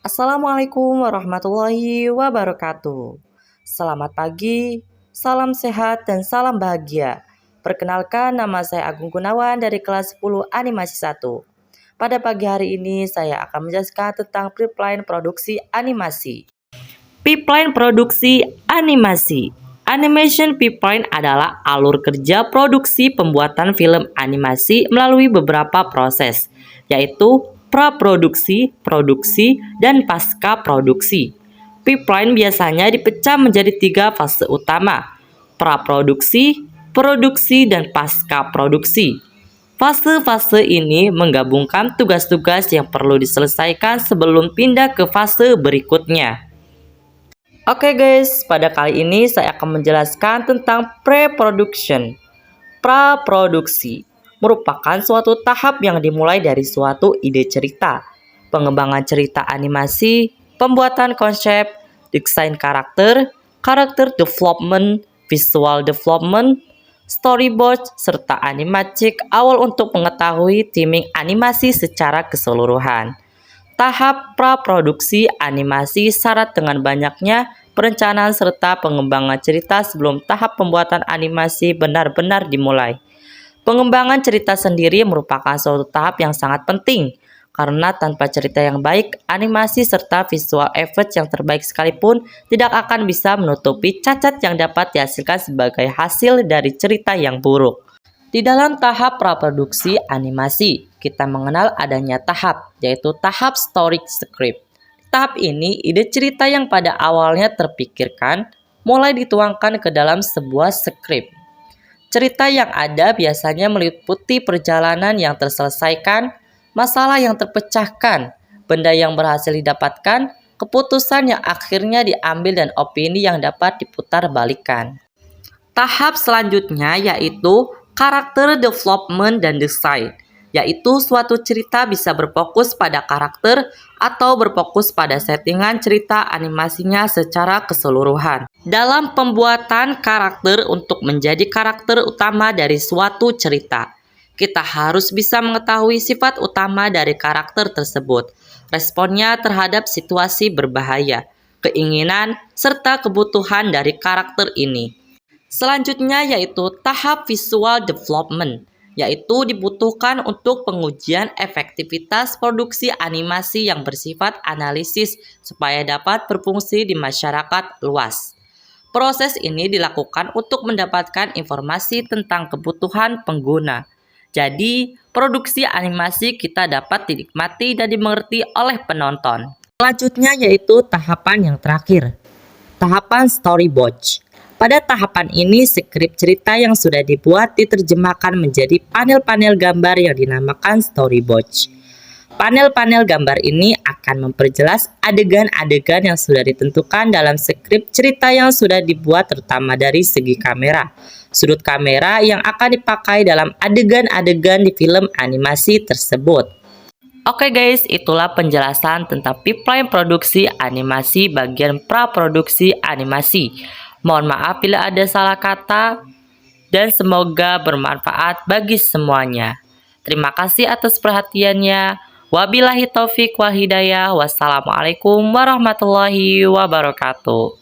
Assalamualaikum warahmatullahi wabarakatuh. Selamat pagi, salam sehat dan salam bahagia. Perkenalkan, nama saya Agung Gunawan dari kelas 10 Animasi 1. Pada pagi hari ini saya akan menjelaskan tentang pipeline produksi animasi. Pipeline produksi animasi. Animation pipeline adalah alur kerja produksi pembuatan film animasi melalui beberapa proses, yaitu praproduksi, produksi, dan pasca produksi. Pipeline biasanya dipecah menjadi 3 fase utama: praproduksi, produksi, dan pasca produksi. Fase-fase ini menggabungkan tugas-tugas yang perlu diselesaikan sebelum pindah ke fase berikutnya. Oke guys, pada kali ini saya akan menjelaskan tentang pre-production. Praproduksi merupakan suatu tahap yang dimulai dari suatu ide cerita, pengembangan cerita animasi, pembuatan konsep, desain karakter, karakter development, visual development, storyboard, serta animatic awal untuk mengetahui timing animasi secara keseluruhan. Tahap praproduksi animasi syarat dengan banyaknya perencanaan serta pengembangan cerita sebelum tahap pembuatan animasi benar-benar dimulai. Pengembangan cerita sendiri merupakan suatu tahap yang sangat penting, karena tanpa cerita yang baik, animasi serta visual effect yang terbaik sekalipun tidak akan bisa menutupi cacat yang dapat dihasilkan sebagai hasil dari cerita yang buruk. Di dalam tahap praproduksi animasi, kita mengenal adanya tahap, yaitu tahap story script. Tahap ini, ide cerita yang pada awalnya terpikirkan, mulai dituangkan ke dalam sebuah skrip. Cerita yang ada biasanya meliputi perjalanan yang terselesaikan, masalah yang terpecahkan, benda yang berhasil didapatkan, keputusan yang akhirnya diambil, dan opini yang dapat diputar balikan. Tahap selanjutnya yaitu karakter development dan design, yaitu suatu cerita bisa berfokus pada karakter atau berfokus pada settingan cerita animasinya secara keseluruhan. Dalam pembuatan karakter untuk menjadi karakter utama dari suatu cerita, kita harus bisa mengetahui sifat utama dari karakter tersebut, responnya terhadap situasi berbahaya, keinginan, serta kebutuhan dari karakter ini. Selanjutnya yaitu tahap visual development, yaitu dibutuhkan untuk pengujian efektivitas produksi animasi yang bersifat analisis supaya dapat berfungsi di masyarakat luas. Proses ini dilakukan untuk mendapatkan informasi tentang kebutuhan pengguna. Jadi, produksi animasi kita dapat dinikmati dan dimengerti oleh penonton. Selanjutnya yaitu tahapan yang terakhir, tahapan storyboard. Pada tahapan ini, skrip cerita yang sudah dibuat diterjemahkan menjadi panel-panel gambar yang dinamakan storyboard. Panel-panel gambar ini akan memperjelas adegan-adegan yang sudah ditentukan dalam skrip cerita yang sudah dibuat, terutama dari segi kamera, sudut kamera yang akan dipakai dalam adegan-adegan di film animasi tersebut. Oke guys, itulah penjelasan tentang pipeline produksi animasi bagian praproduksi animasi. Mohon maaf bila ada salah kata dan semoga bermanfaat bagi semuanya. Terima kasih atas perhatiannya. Wabillahi taufik wal hidayah. Wassalamualaikum warahmatullahi wabarakatuh.